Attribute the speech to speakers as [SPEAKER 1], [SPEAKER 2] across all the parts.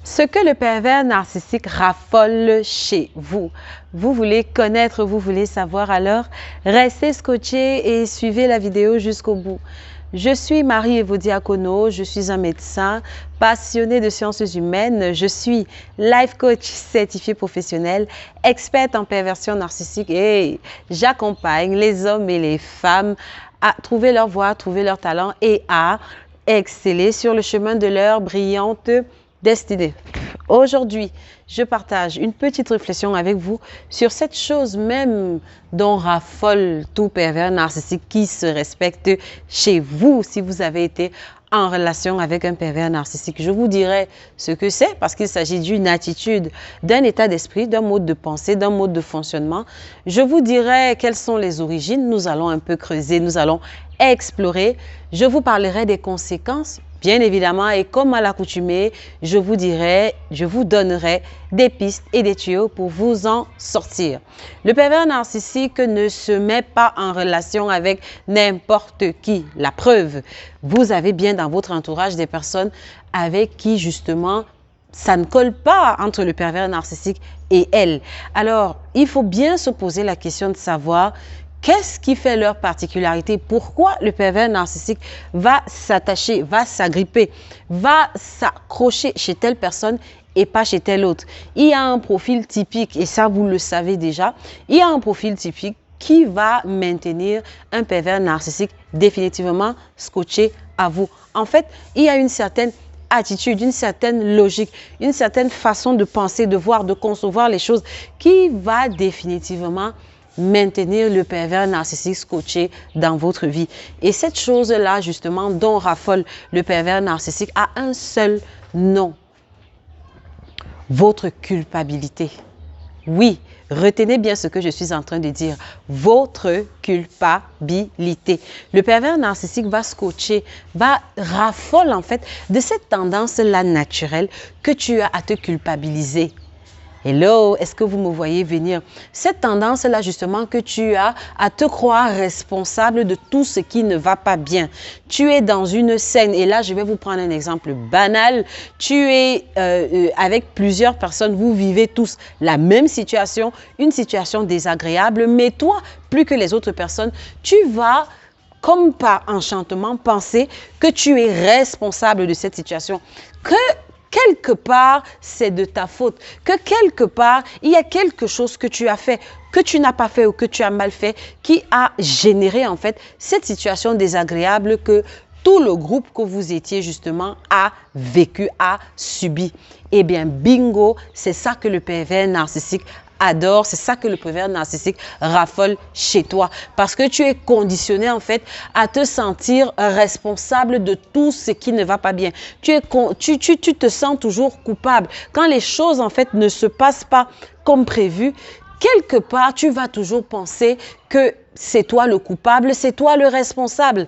[SPEAKER 1] Ce que le pervers narcissique raffole chez vous. Vous voulez connaître, vous voulez savoir, alors restez scotchés et suivez la vidéo jusqu'au bout. Je suis Marie-Èvo Diacono, je suis un médecin passionné de sciences humaines, je suis life coach certifié professionnel, experte en perversion narcissique et j'accompagne les hommes et les femmes à trouver leur voie, à trouver leur talent et à exceller sur le chemin de leur brillante destinée. Aujourd'hui, je partage une petite réflexion avec vous sur cette chose même dont raffole tout pervers narcissique qui se respecte chez vous si vous avez été en relation avec un pervers narcissique. Je vous dirai ce que c'est parce qu'il s'agit d'une attitude, d'un état d'esprit, d'un mode de pensée, d'un mode de fonctionnement. Je vous dirai quelles sont les origines. Nous allons un peu creuser, nous allons explorer. Je vous parlerai des conséquences. Bien évidemment, et comme à l'accoutumée, je vous donnerai des pistes et des tuyaux pour vous en sortir. Le pervers narcissique ne se met pas en relation avec n'importe qui. La preuve, vous avez bien dans votre entourage des personnes avec qui justement ça ne colle pas entre le pervers narcissique et elle. Alors, il faut bien se poser la question de savoir qu'est-ce qui fait leur particularité? Pourquoi le pervers narcissique va s'attacher, va s'agripper, va s'accrocher chez telle personne et pas chez telle autre? Il y a un profil typique, et ça vous le savez déjà, il y a un profil typique qui va maintenir un pervers narcissique définitivement scotché à vous. En fait, il y a une certaine attitude, une certaine logique, une certaine façon de penser, de voir, de concevoir les choses qui va définitivement maintenir le pervers narcissique scotché dans votre vie. Et cette chose-là, justement, dont raffole le pervers narcissique, a un seul nom. Votre culpabilité. Oui, retenez bien ce que je suis en train de dire. Votre culpabilité. Le pervers narcissique va scotcher, raffole en fait de cette tendance-là naturelle que tu as à te culpabiliser. Hello, est-ce que vous me voyez venir? Cette tendance-là, justement, que tu as à te croire responsable de tout ce qui ne va pas bien. Tu es dans une scène, et là, je vais vous prendre un exemple banal. Tu es avec plusieurs personnes, vous vivez tous la même situation, une situation désagréable, mais toi, plus que les autres personnes, tu vas, comme par enchantement, penser que tu es responsable de cette situation. Que quelque part, c'est de ta faute. Que quelque part, il y a quelque chose que tu as fait, que tu n'as pas fait ou que tu as mal fait, qui a généré en fait cette situation désagréable que tout le groupe que vous étiez justement a vécu, a subi. Eh bien, bingo, c'est ça que le pervers narcissique adore, c'est ça que le pervers narcissique raffole chez toi. Parce que tu es conditionné en fait à te sentir responsable de tout ce qui ne va pas bien. Tu te sens toujours coupable. Quand les choses en fait ne se passent pas comme prévu, quelque part tu vas toujours penser que c'est toi le coupable, c'est toi le responsable.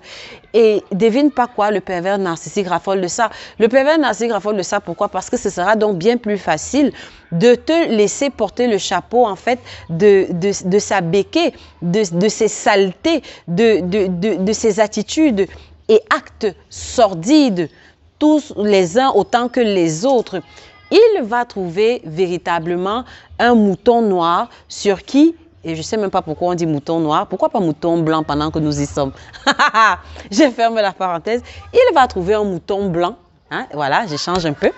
[SPEAKER 1] Et devine pas quoi, le pervers narcissique raffole de ça. Le pervers narcissique raffole de ça, pourquoi? Parce que ce sera donc bien plus facile de te laisser porter le chapeau en fait de sa béquille, de ses saletés, de ses attitudes et actes sordides, tous les uns autant que les autres. Il va trouver véritablement un mouton noir sur qui, et je ne sais même pas pourquoi on dit mouton noir, pourquoi pas mouton blanc pendant que nous y sommes? Je ferme la parenthèse. Il va trouver un mouton blanc, hein, voilà, je change un peu.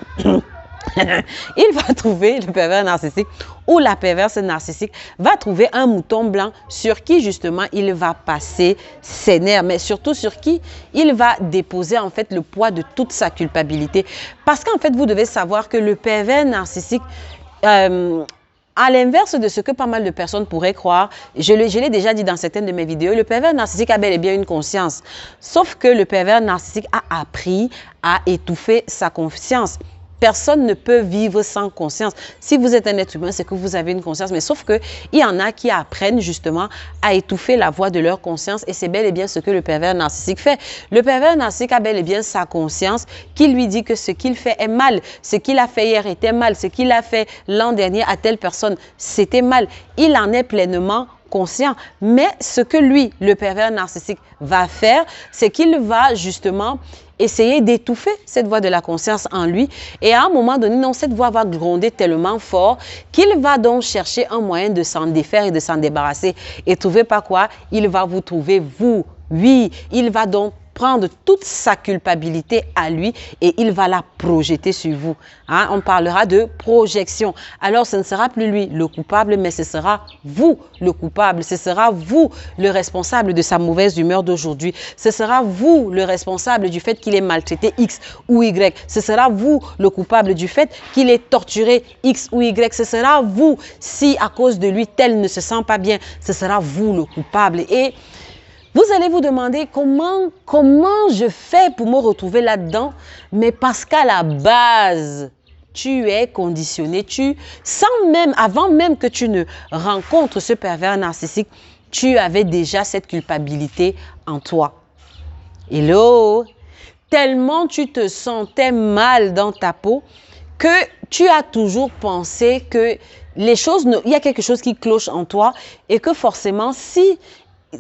[SPEAKER 1] Il va trouver, le pervers narcissique ou la perverse narcissique va trouver un mouton blanc sur qui justement il va passer ses nerfs, mais surtout sur qui il va déposer en fait le poids de toute sa culpabilité. Parce qu'en fait, vous devez savoir que le pervers narcissique, à l'inverse de ce que pas mal de personnes pourraient croire, je l'ai déjà dit dans certaines de mes vidéos, le pervers narcissique a bel et bien une conscience. Sauf que le pervers narcissique a appris à étouffer sa conscience. Personne ne peut vivre sans conscience. Si vous êtes un être humain, c'est que vous avez une conscience. Mais sauf qu'il y en a qui apprennent justement à étouffer la voix de leur conscience. Et c'est bel et bien ce que le pervers narcissique fait. Le pervers narcissique a bel et bien sa conscience qui lui dit que ce qu'il fait est mal. Ce qu'il a fait hier était mal. Ce qu'il a fait l'an dernier à telle personne, c'était mal. Il en est pleinement conscient. Mais ce que lui, le pervers narcissique, va faire, c'est qu'il va justement essayer d'étouffer cette voix de la conscience en lui. Et à un moment donné, non, cette voix va gronder tellement fort qu'il va donc chercher un moyen de s'en défaire et de s'en débarrasser. Et trouver par quoi? Il va vous trouver, vous. Oui, il va donc prendre toute sa culpabilité à lui et il va la projeter sur vous. Hein? On parlera de projection. Alors, ce ne sera plus lui le coupable, mais ce sera vous le coupable. Ce sera vous le responsable de sa mauvaise humeur d'aujourd'hui. Ce sera vous le responsable du fait qu'il ait maltraité X ou Y. Ce sera vous le coupable du fait qu'il ait torturé X ou Y. Ce sera vous, si à cause de lui, tel ne se sent pas bien, ce sera vous le coupable. Et vous allez vous demander comment je fais pour me retrouver là-dedans. Mais parce qu'à la base, tu es conditionné. Avant même que tu ne rencontres ce pervers narcissique, tu avais déjà cette culpabilité en toi. Hello! Tellement tu te sentais mal dans ta peau que tu as toujours pensé que il y a quelque chose qui cloche en toi et que forcément, si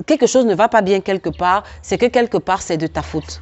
[SPEAKER 1] quelque chose ne va pas bien quelque part, c'est que quelque part, c'est de ta faute.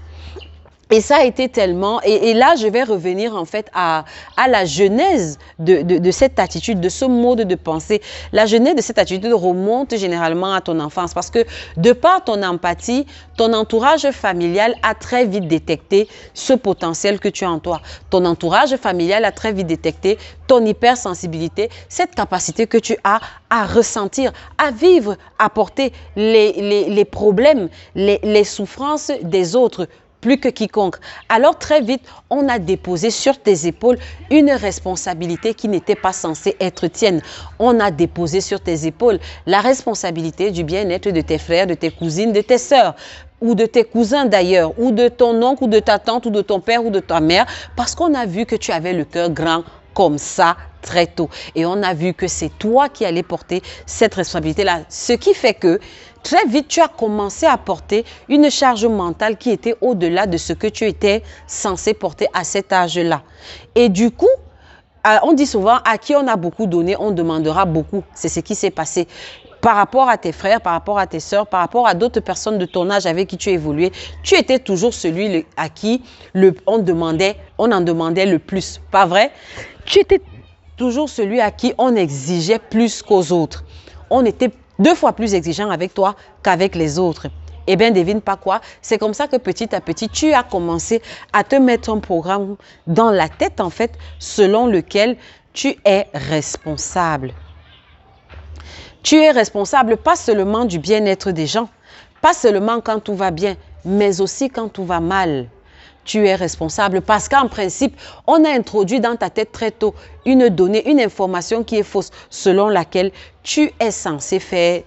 [SPEAKER 1] Et ça a été tellement... Et là, je vais revenir en fait à la genèse de cette attitude, de ce mode de pensée. La genèse de cette attitude remonte généralement à ton enfance parce que de par ton empathie, ton entourage familial a très vite détecté ce potentiel que tu as en toi. Ton entourage familial a très vite détecté ton hypersensibilité, cette capacité que tu as à ressentir, à vivre, à porter les problèmes, les souffrances des autres, plus que quiconque. Alors très vite, on a déposé sur tes épaules une responsabilité qui n'était pas censée être tienne. On a déposé sur tes épaules la responsabilité du bien-être de tes frères, de tes cousines, de tes sœurs, ou de tes cousins d'ailleurs, ou de ton oncle, ou de ta tante, ou de ton père, ou de ta mère, parce qu'on a vu que tu avais le cœur grand comme ça très tôt. Et on a vu que c'est toi qui allais porter cette responsabilité-là. Ce qui fait que très vite, tu as commencé à porter une charge mentale qui était au-delà de ce que tu étais censé porter à cet âge-là. Et du coup, on dit souvent, à qui on a beaucoup donné, on demandera beaucoup. C'est ce qui s'est passé. Par rapport à tes frères, par rapport à tes sœurs, par rapport à d'autres personnes de ton âge avec qui tu évoluais, tu étais toujours celui à qui on en demandait le plus. Pas vrai? Tu étais toujours celui à qui on exigeait plus qu'aux autres. On était 2 fois plus exigeant avec toi qu'avec les autres. Eh bien, devine pas quoi, c'est comme ça que petit à petit, tu as commencé à te mettre un programme dans la tête, en fait, selon lequel tu es responsable. Tu es responsable pas seulement du bien-être des gens, pas seulement quand tout va bien, mais aussi quand tout va mal. Tu es responsable parce qu'en principe, on a introduit dans ta tête très tôt une donnée, une information qui est fausse, selon laquelle tu es censé faire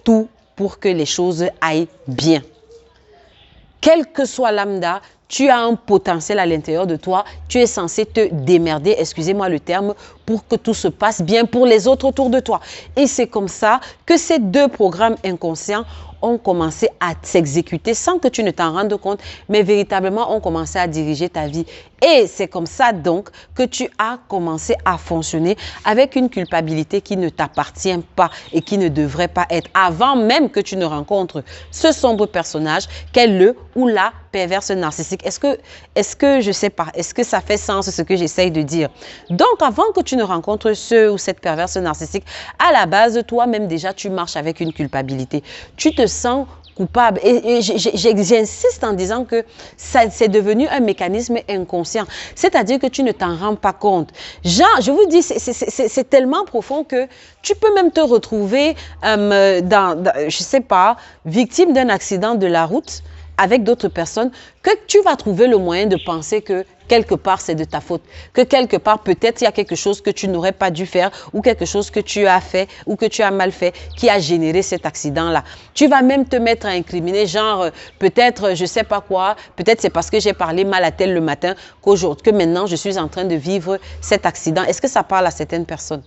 [SPEAKER 1] tout pour que les choses aillent bien. Quel que soit lambda, tu as un potentiel à l'intérieur de toi, tu es censé te démerder, excusez-moi le terme, pour que tout se passe bien pour les autres autour de toi. Et c'est comme ça que ces 2 programmes inconscients ont commencé à s'exécuter sans que tu ne t'en rendes compte, mais véritablement ont commencé à diriger ta vie. Et c'est comme ça donc que tu as commencé à fonctionner avec une culpabilité qui ne t'appartient pas et qui ne devrait pas être avant même que tu ne rencontres ce sombre personnage qu'est le ou la perverse narcissique. Est-ce que je sais pas, est-ce que ça fait sens ce que j'essaye de dire? Donc avant que tu ne rencontres ce ou cette perverse narcissique, à la base, toi-même déjà, tu marches avec une culpabilité. Tu te sens coupable. Et j'insiste en disant que c'est devenu un mécanisme inconscient. C'est-à-dire que tu ne t'en rends pas compte. Genre, je vous dis, c'est tellement profond que tu peux même te retrouver, je sais pas, victime d'un accident de la route avec d'autres personnes, que tu vas trouver le moyen de penser que quelque part c'est de ta faute, que quelque part peut-être il y a quelque chose que tu n'aurais pas dû faire ou quelque chose que tu as fait ou que tu as mal fait qui a généré cet accident-là. Tu vas même te mettre à incriminer, genre peut-être je sais pas quoi, peut-être c'est parce que j'ai parlé mal à tel le matin que maintenant je suis en train de vivre cet accident. Est-ce que ça parle à certaines personnes?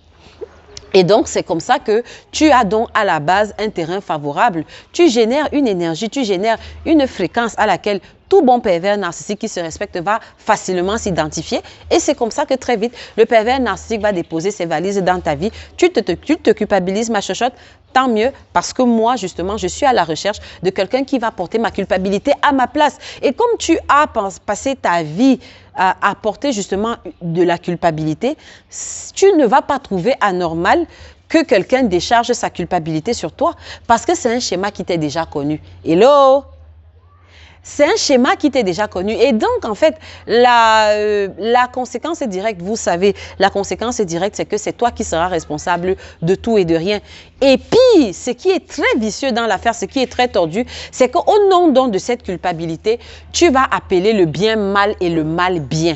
[SPEAKER 1] Et donc, c'est comme ça que tu as donc à la base un terrain favorable. Tu génères une énergie, tu génères une fréquence à laquelle tout bon pervers narcissique qui se respecte va facilement s'identifier. Et c'est comme ça que très vite, le pervers narcissique va déposer ses valises dans ta vie. Tu te culpabilises, ma chochotte. Tant mieux, parce que moi, justement, je suis à la recherche de quelqu'un qui va porter ma culpabilité à ma place. Et comme tu as passé ta vie à porter justement de la culpabilité, tu ne vas pas trouver anormal que quelqu'un décharge sa culpabilité sur toi, parce que c'est un schéma qui t'est déjà connu. Hello? C'est un schéma qui t'est déjà connu. Et donc, en fait, la conséquence est directe. Vous savez, la conséquence est directe, c'est que c'est toi qui seras responsable de tout et de rien. Et puis, ce qui est très vicieux dans l'affaire, ce qui est très tordu, c'est qu'au nom donc de cette culpabilité, tu vas appeler le bien mal et le mal bien.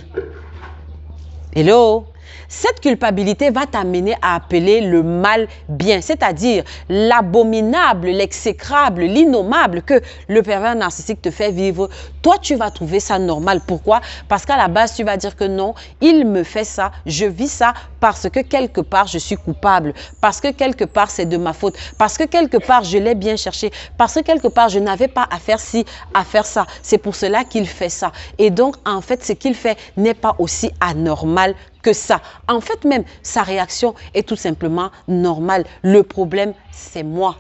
[SPEAKER 1] Hello? Cette culpabilité va t'amener à appeler le mal bien, c'est-à-dire l'abominable, l'exécrable, l'innommable que le pervers narcissique te fait vivre. Toi, tu vas trouver ça normal. Pourquoi? Parce qu'à la base, tu vas dire que non, il me fait ça, je vis ça parce que quelque part, je suis coupable, parce que quelque part, c'est de ma faute, parce que quelque part, je l'ai bien cherché, parce que quelque part, je n'avais pas à faire ci, à faire ça. C'est pour cela qu'il fait ça. Et donc, en fait, ce qu'il fait n'est pas aussi anormal que ça. En fait, même, sa réaction est tout simplement normale. Le problème, c'est moi.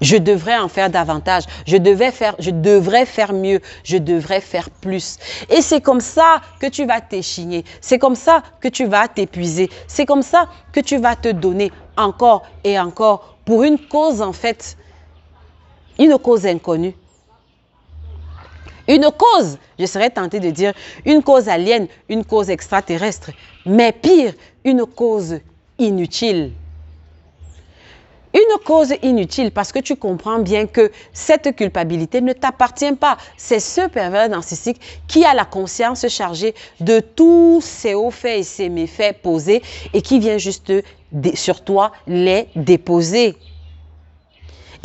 [SPEAKER 1] Je devrais en faire davantage. Je devrais faire mieux. Je devrais faire plus. Et c'est comme ça que tu vas t'échigner. C'est comme ça que tu vas t'épuiser. C'est comme ça que tu vas te donner encore et encore pour une cause, en fait, une cause inconnue. Une cause, je serais tentée de dire, une cause alien, une cause extraterrestre, mais pire, une cause inutile. Une cause inutile parce que tu comprends bien que cette culpabilité ne t'appartient pas. C'est ce pervers narcissique qui a la conscience chargée de tous ses hauts faits et ses méfaits posés et qui vient juste sur toi les déposer.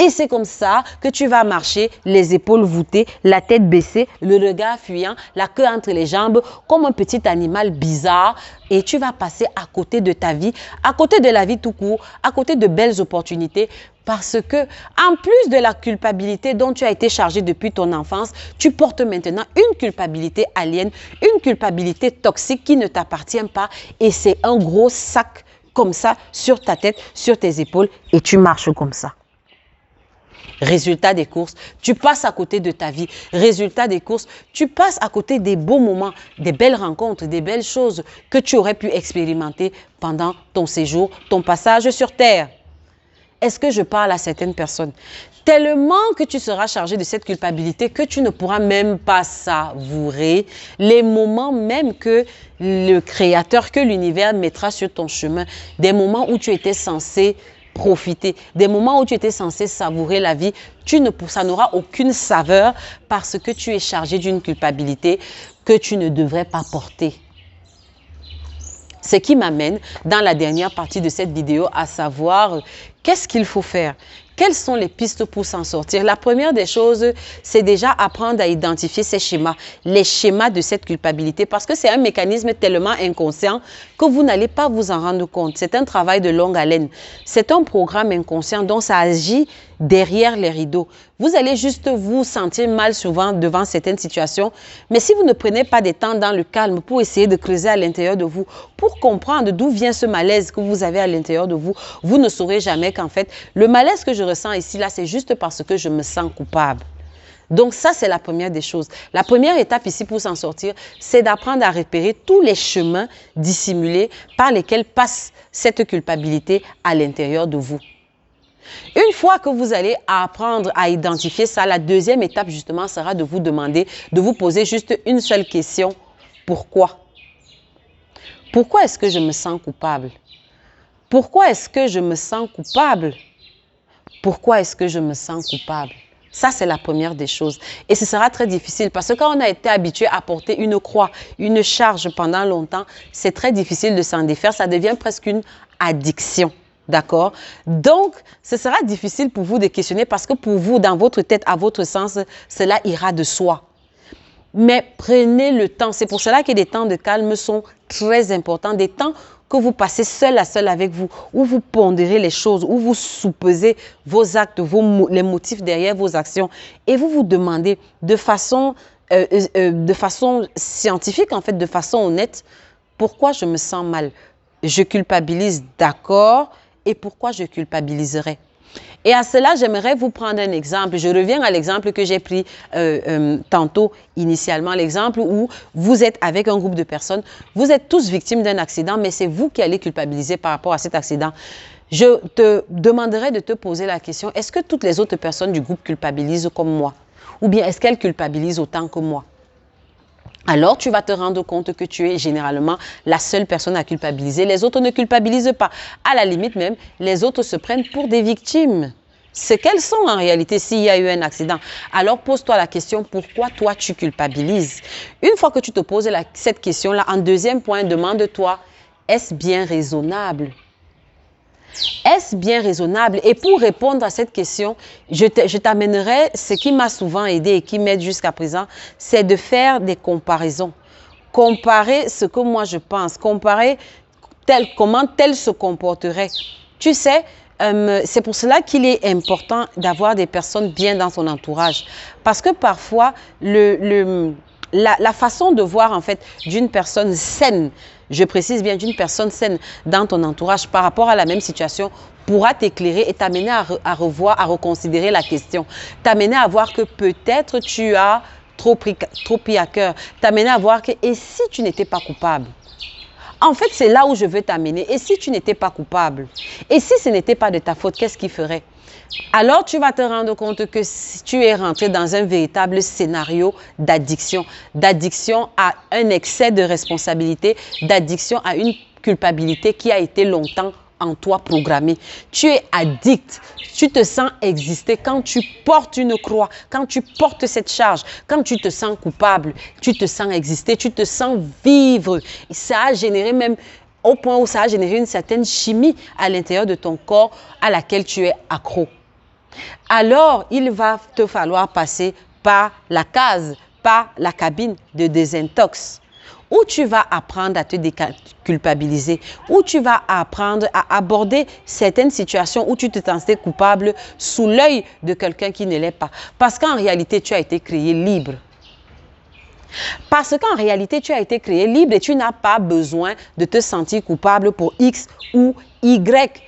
[SPEAKER 1] Et c'est comme ça que tu vas marcher, les épaules voûtées, la tête baissée, le regard fuyant, la queue entre les jambes, comme un petit animal bizarre. Et tu vas passer à côté de ta vie, à côté de la vie tout court, à côté de belles opportunités. Parce que, en plus de la culpabilité dont tu as été chargé depuis ton enfance, tu portes maintenant une culpabilité alien, une culpabilité toxique qui ne t'appartient pas. Et c'est un gros sac comme ça sur ta tête, sur tes épaules, et tu marches comme ça. Résultat des courses, tu passes à côté de ta vie. Résultat des courses, tu passes à côté des beaux moments, des belles rencontres, des belles choses que tu aurais pu expérimenter pendant ton séjour, ton passage sur Terre. Est-ce que je parle à certaines personnes? Tellement que tu seras chargé de cette culpabilité que tu ne pourras même pas savourer les moments même que le Créateur, que l'univers mettra sur ton chemin. Des moments où tu étais censé profiter, des moments où tu étais censé savourer la vie, ça n'aura aucune saveur parce que tu es chargé d'une culpabilité que tu ne devrais pas porter. Ce qui m'amène dans la dernière partie de cette vidéo à savoir qu'est-ce qu'il faut faire. Quelles sont les pistes pour s'en sortir? La première des choses, c'est déjà apprendre à identifier ces schémas, les schémas de cette culpabilité, parce que c'est un mécanisme tellement inconscient que vous n'allez pas vous en rendre compte. C'est un travail de longue haleine. C'est un programme inconscient dont ça agit derrière les rideaux. Vous allez juste vous sentir mal souvent devant certaines situations, mais si vous ne prenez pas des temps dans le calme pour essayer de creuser à l'intérieur de vous, pour comprendre d'où vient ce malaise que vous avez à l'intérieur de vous, vous ne saurez jamais qu'en fait, le malaise que je ressens ici, là, c'est juste parce que je me sens coupable. Donc ça, c'est la première des choses. La première étape ici pour s'en sortir, c'est d'apprendre à repérer tous les chemins dissimulés par lesquels passe cette culpabilité à l'intérieur de vous. Une fois que vous allez apprendre à identifier ça, la deuxième étape justement sera de vous demander, de vous poser juste une seule question. Pourquoi? Pourquoi est-ce que je me sens coupable? Pourquoi est-ce que je me sens coupable? Pourquoi est-ce que je me sens coupable? Ça, c'est la première des choses. Et ce sera très difficile parce que quand on a été habitué à porter une croix, une charge pendant longtemps, c'est très difficile de s'en défaire. Ça devient presque une addiction. D'accord? Donc, ce sera difficile pour vous de questionner parce que pour vous, dans votre tête, à votre sens, cela ira de soi. Mais prenez le temps. C'est pour cela que des temps de calme sont très importants. Des temps que vous passez seul à seul avec vous, où vous pondérez les choses, où vous soupesez vos actes, les motifs derrière vos actions, et vous vous demandez de façon scientifique, en fait, de façon honnête, pourquoi je me sens mal? Je culpabilise, d'accord, et pourquoi je culpabiliserai? Et à cela, j'aimerais vous prendre un exemple. Je reviens à l'exemple que j'ai pris tantôt, initialement, l'exemple où vous êtes avec un groupe de personnes, vous êtes tous victimes d'un accident, mais c'est vous qui allez culpabiliser par rapport à cet accident. Je te demanderai de te poser la question, est-ce que toutes les autres personnes du groupe culpabilisent comme moi? Ou bien est-ce qu'elles culpabilisent autant que moi? Alors, tu vas te rendre compte que tu es généralement la seule personne à culpabiliser. Les autres ne culpabilisent pas. À la limite même, les autres se prennent pour des victimes. Ce qu'elles sont en réalité s'il y a eu un accident. Alors, pose-toi la question, pourquoi toi tu culpabilises? Une fois que tu te poses cette question-là, en deuxième point, demande-toi, est-ce bien raisonnable? Est-ce bien raisonnable? Et pour répondre à cette question, je t'amènerai ce qui m'a souvent aidé et qui m'aide jusqu'à présent, c'est de faire des comparaisons. Comparer ce que moi je pense, comparer comment tel se comporterait. Tu sais, c'est pour cela qu'il est important d'avoir des personnes bien dans son entourage. Parce que parfois, la façon de voir en fait d'une personne saine, je précise bien d'une personne saine dans ton entourage par rapport à la même situation pourra t'éclairer et t'amener à revoir, à reconsidérer la question. T'amener à voir que peut-être tu as trop pris à cœur. T'amener à voir que et si tu n'étais pas coupable? En fait, c'est là où je veux t'amener. Et si tu n'étais pas coupable? Et si ce n'était pas de ta faute, qu'est-ce qu'il ferait? Alors, tu vas te rendre compte que si tu es rentré dans un véritable scénario d'addiction à un excès de responsabilité, d'addiction à une culpabilité qui a été longtemps en toi programmée. Tu es addict, tu te sens exister quand tu portes une croix, quand tu portes cette charge, quand tu te sens coupable, tu te sens exister, tu te sens vivre. Ça a généré même au point où ça a généré une certaine chimie à l'intérieur de ton corps à laquelle tu es accro. Alors, il va te falloir passer par la case, par la cabine de désintox, où tu vas apprendre à te déculpabiliser, où tu vas apprendre à aborder certaines situations où tu te sentais coupable sous l'œil de quelqu'un qui ne l'est pas. Parce qu'en réalité, tu as été créé libre. Parce qu'en réalité, tu as été créé libre et tu n'as pas besoin de te sentir coupable pour X ou Y.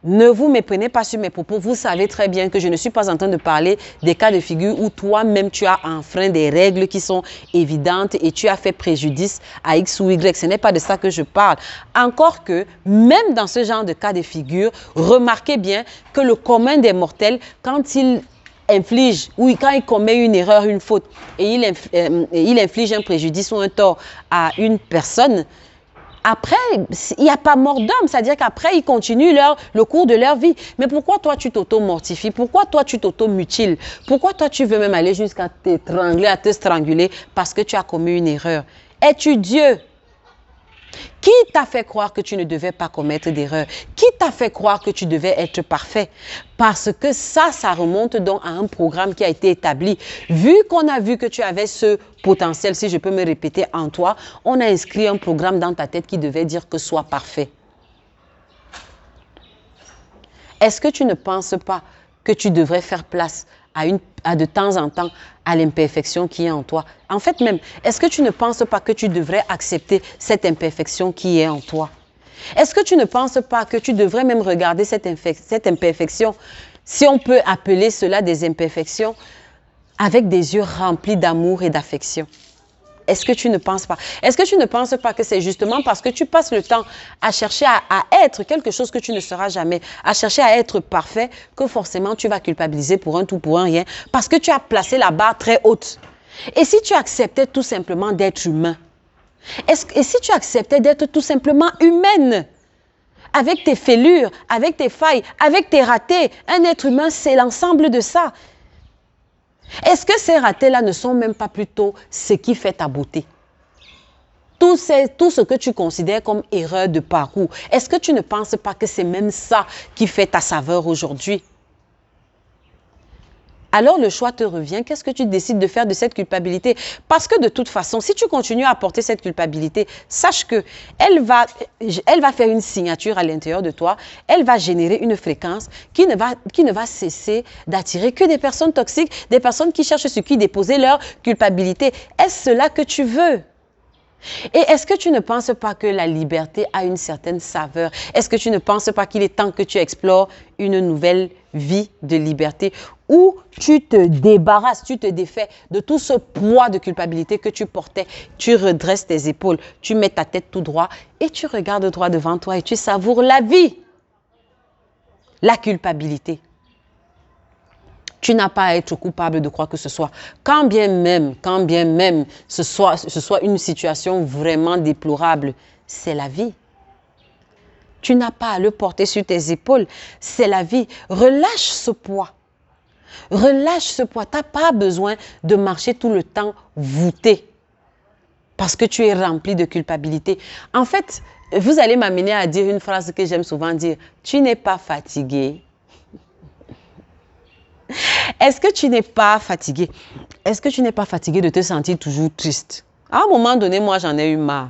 [SPEAKER 1] Ne vous méprenez pas sur mes propos. Vous savez très bien que je ne suis pas en train de parler des cas de figure où toi-même tu as enfreint des règles qui sont évidentes et tu as fait préjudice à X ou Y. Ce n'est pas de ça que je parle. Encore que, même dans ce genre de cas de figure, remarquez bien que le commun des mortels, quand il inflige, ou quand il commet une erreur, une faute, et il inflige un préjudice ou un tort à une personne, après, il n'y a pas mort d'homme, c'est-à-dire qu'après, ils continuent le cours de leur vie. Mais pourquoi toi, tu t'auto-mortifies? Pourquoi toi, tu t'auto-mutiles? Pourquoi toi, tu veux même aller jusqu'à t'étrangler, à te stranguler parce que tu as commis une erreur? Es-tu Dieu? Qui t'a fait croire que tu ne devais pas commettre d'erreur? Qui t'a fait croire que tu devais être parfait? Parce que ça remonte donc à un programme qui a été établi. Vu qu'on a vu que tu avais ce potentiel, si je peux me répéter, en toi, on a inscrit un programme dans ta tête qui devait dire que sois parfait. Est-ce que tu ne penses pas que tu devrais faire place à de temps en temps à l'imperfection qui est en toi? En fait même, est-ce que tu ne penses pas que tu devrais accepter cette imperfection qui est en toi? Est-ce que tu ne penses pas que tu devrais même regarder cette imperfection, si on peut appeler cela des imperfections, avec des yeux remplis d'amour et d'affection? Est-ce que tu ne penses pas? Est-ce que tu ne penses pas que c'est justement parce que tu passes le temps à chercher à être quelque chose que tu ne seras jamais, à chercher à être parfait, que forcément tu vas culpabiliser pour un tout, pour un rien, parce que tu as placé la barre très haute? Et si tu acceptais tout simplement d'être humain? Et si tu acceptais d'être tout simplement humaine? Avec tes fêlures, avec tes failles, avec tes ratés, un être humain, c'est l'ensemble de ça. Est-ce que ces ratés-là ne sont même pas plutôt ce qui fait ta beauté? Tout ce que tu considères comme erreur de parcours, est-ce que tu ne penses pas que c'est même ça qui fait ta saveur aujourd'hui? alors le choix te revient. Qu'est-ce que tu décides de faire de cette culpabilité? Parce que de toute façon, si tu continues à porter cette culpabilité, sache que elle va faire une signature à l'intérieur de toi. Elle va générer une fréquence qui ne va cesser d'attirer que des personnes toxiques, des personnes qui cherchent sur qui déposer leur culpabilité. Est-ce cela que tu veux? Et est-ce que tu ne penses pas que la liberté a une certaine saveur? Est-ce que tu ne penses pas qu'il est temps que tu explores une nouvelle vie de liberté où tu te débarrasses, tu te défais de tout ce poids de culpabilité que tu portais, tu redresses tes épaules, tu mets ta tête tout droit et tu regardes droit devant toi et tu savoures la vie. La culpabilité. Tu n'as pas à être coupable de quoi que ce soit. Quand bien même ce soit une situation vraiment déplorable, c'est la vie. Tu n'as pas à le porter sur tes épaules, c'est la vie. Relâche ce poids. Relâche ce poids. Tu n'as pas besoin de marcher tout le temps voûté parce que tu es rempli de culpabilité. En fait, vous allez m'amener à dire une phrase que j'aime souvent dire. Tu n'es pas fatigué. Est-ce que tu n'es pas fatigué? Est-ce que tu n'es pas fatigué de te sentir toujours triste? À un moment donné, moi, j'en ai eu marre.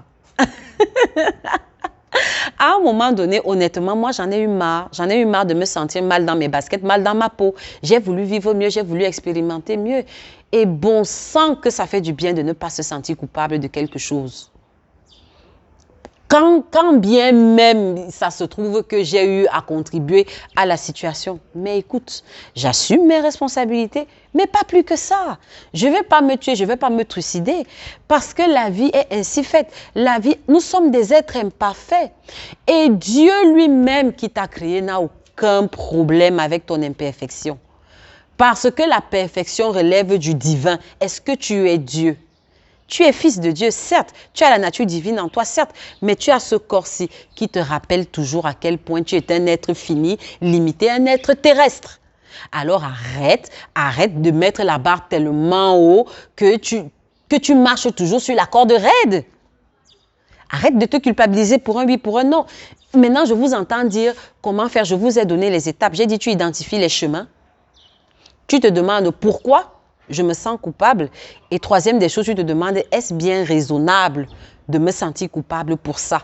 [SPEAKER 1] À un moment donné, honnêtement, moi, j'en ai eu marre. J'en ai eu marre de me sentir mal dans mes baskets, mal dans ma peau. J'ai voulu vivre mieux, j'ai voulu expérimenter mieux. Et bon sang que ça fait du bien de ne pas se sentir coupable de quelque chose. Quand bien même ça se trouve que j'ai eu à contribuer à la situation. Mais écoute, j'assume mes responsabilités, mais pas plus que ça. Je ne vais pas me tuer, je ne vais pas me trucider parce que la vie est ainsi faite. La vie, nous sommes des êtres imparfaits. Et Dieu lui-même qui t'a créé n'a aucun problème avec ton imperfection. Parce que la perfection relève du divin. Est-ce que tu es Dieu? Tu es fils de Dieu, certes, tu as la nature divine en toi, certes, mais tu as ce corps-ci qui te rappelle toujours à quel point tu es un être fini, limité, un être terrestre. Alors arrête de mettre la barre tellement haut que tu marches toujours sur la corde raide. Arrête de te culpabiliser pour un oui, pour un non. Maintenant, je vous entends dire comment faire. Je vous ai donné les étapes. J'ai dit, tu identifies les chemins. Tu te demandes pourquoi je me sens coupable. Et troisième des choses, tu te demandes, est-ce bien raisonnable de me sentir coupable pour ça?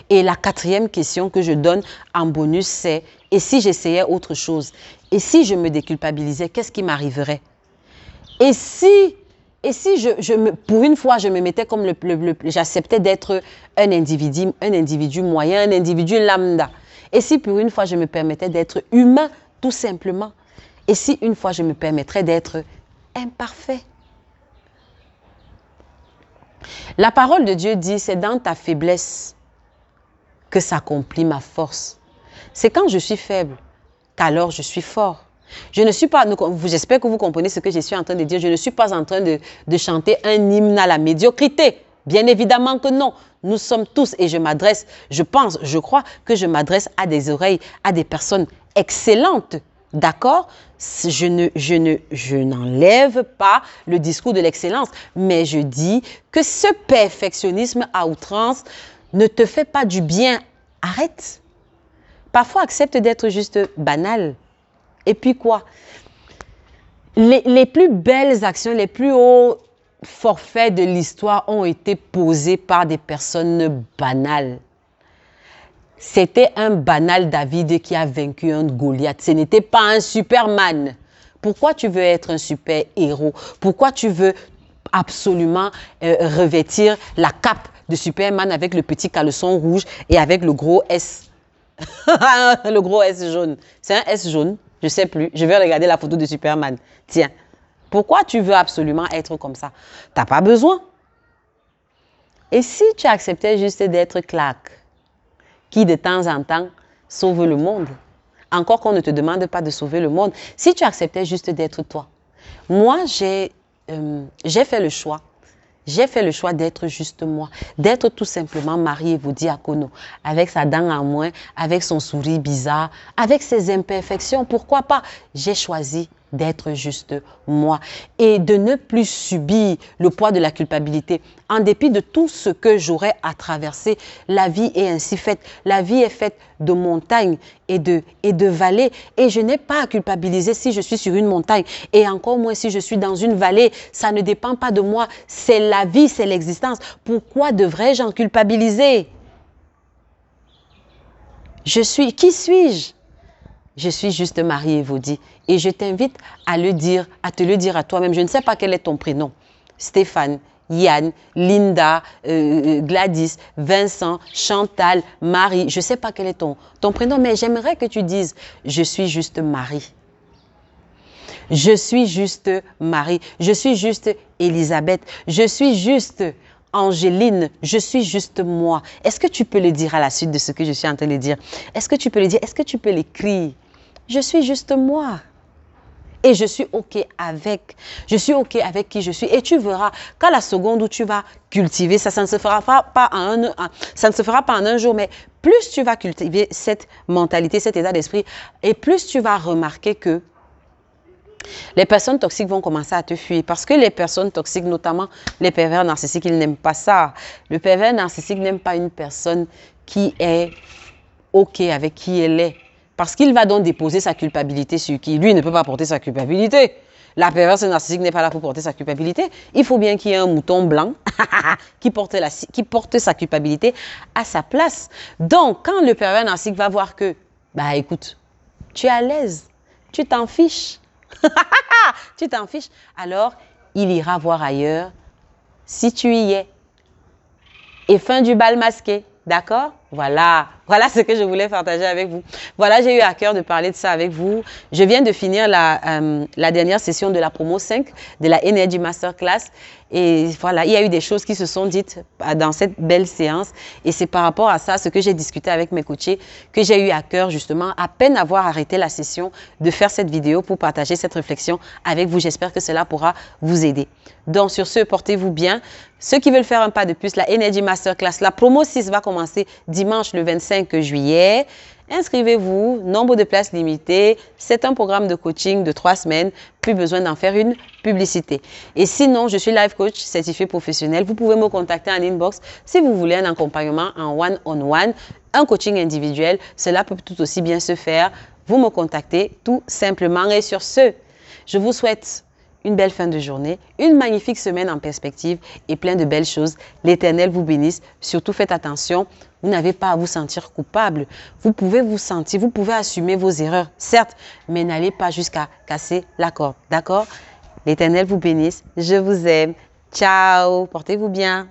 [SPEAKER 1] Et la quatrième question que je donne en bonus, c'est, et si j'essayais autre chose? Et si je me déculpabilisais, qu'est-ce qui m'arriverait? Et si pour une fois, je me mettais comme j'acceptais d'être un individu moyen, un individu lambda. Et si pour une fois, je me permettais d'être humain, tout simplement. Et si une fois, je me permettrais d'être imparfait. La parole de Dieu dit, c'est dans ta faiblesse que s'accomplit ma force. C'est quand je suis faible qu'alors je suis fort. Je ne suis pas, j'espère que vous comprenez ce que je suis en train de dire, je ne suis pas en train de chanter un hymne à la médiocrité. Bien évidemment que non. Nous sommes tous, et je crois que je m'adresse à des oreilles, à des personnes excellentes. D'accord? Je n'enlève pas le discours de l'excellence, mais je dis que ce perfectionnisme à outrance ne te fait pas du bien. Arrête. Parfois, accepte d'être juste banal. Et puis quoi? Les plus belles actions, les plus hauts forfaits de l'histoire ont été posés par des personnes banales. C'était un banal David qui a vaincu un Goliath. Ce n'était pas un Superman. Pourquoi tu veux être un super-héros? Pourquoi tu veux absolument revêtir la cape de Superman avec le petit caleçon rouge et avec le gros S? Le gros S jaune. C'est un S jaune? Je ne sais plus. Je vais regarder la photo de Superman. Tiens, pourquoi tu veux absolument être comme ça? Tu n'as pas besoin. Et si tu acceptais juste d'être Clark, qui de temps en temps sauve le monde, encore qu'on ne te demande pas de sauver le monde, si tu acceptais juste d'être toi. Moi, j'ai fait le choix. J'ai fait le choix d'être juste moi, d'être tout simplement Marie Evodi-Akono, avec sa dent en moins, avec son sourire bizarre, avec ses imperfections. Pourquoi pas? J'ai choisi d'être juste moi et de ne plus subir le poids de la culpabilité. En dépit de tout ce que j'aurais à traverser, la vie est ainsi faite. La vie est faite de montagnes et de vallées et je n'ai pas à culpabiliser si je suis sur une montagne et encore moins si je suis dans une vallée. Ça ne dépend pas de moi. C'est la vie, c'est l'existence. Pourquoi devrais-je en culpabiliser? Qui suis-je? Je suis juste Marie Evaudie et je t'invite à te le dire à toi-même. Je ne sais pas quel est ton prénom. Stéphane, Yann, Linda, Gladys, Vincent, Chantal, Marie. Je ne sais pas quel est ton prénom, mais j'aimerais que tu dises « Je suis juste Marie ». Je suis juste Marie. Je suis juste Elisabeth. Je suis juste Angéline. Je suis juste moi. Est-ce que tu peux le dire à la suite de ce que je suis en train de dire? Est-ce que tu peux le dire? Est-ce que tu peux l'écrire? Je suis juste moi. Et je suis OK avec. Je suis OK avec qui je suis. Et tu verras qu'à la seconde où tu vas cultiver ça, ça ne se fera pas en un jour, mais plus tu vas cultiver cette mentalité, cet état d'esprit, et plus tu vas remarquer que les personnes toxiques vont commencer à te fuir. Parce que les personnes toxiques, notamment les pervers narcissiques, ils n'aiment pas ça. Le pervers narcissique n'aime pas une personne qui est OK avec qui elle est. Parce qu'il va donc déposer sa culpabilité sur qui? Lui ne peut pas porter sa culpabilité. La perverse narcissique n'est pas là pour porter sa culpabilité. Il faut bien qu'il y ait un mouton blanc qui porte sa culpabilité à sa place. Donc, quand le pervers narcissique va voir que, bah écoute, tu es à l'aise, tu t'en fiches. Tu t'en fiches, alors il ira voir ailleurs si tu y es. Et fin du bal masqué, d'accord? Voilà ce que je voulais partager avec vous. Voilà, j'ai eu à cœur de parler de ça avec vous. Je viens de finir la dernière session de la promo 5 de la Energy Masterclass. Et voilà, il y a eu des choses qui se sont dites dans cette belle séance. Et c'est par rapport à ça, ce que j'ai discuté avec mes coachés, que j'ai eu à cœur justement, à peine avoir arrêté la session, de faire cette vidéo pour partager cette réflexion avec vous. J'espère que cela pourra vous aider. Donc sur ce, portez-vous bien. Ceux qui veulent faire un pas de plus, la Energy Masterclass, la promo 6 va commencer dimanche le 25 juillet. Inscrivez-vous, nombre de places limitées. C'est un programme de coaching de 3 semaines. Plus besoin d'en faire une publicité. Et sinon, je suis life coach certifié professionnel. Vous pouvez me contacter en inbox si vous voulez un accompagnement en one-on-one, un coaching individuel. Cela peut tout aussi bien se faire. Vous me contactez tout simplement. Et sur ce, je vous souhaite une belle fin de journée, une magnifique semaine en perspective et plein de belles choses. L'Éternel vous bénisse. Surtout, faites attention. Vous n'avez pas à vous sentir coupable. Vous pouvez vous sentir, vous pouvez assumer vos erreurs, certes, mais n'allez pas jusqu'à casser la corde. D'accord? L'Éternel vous bénisse. Je vous aime. Ciao. Portez-vous bien.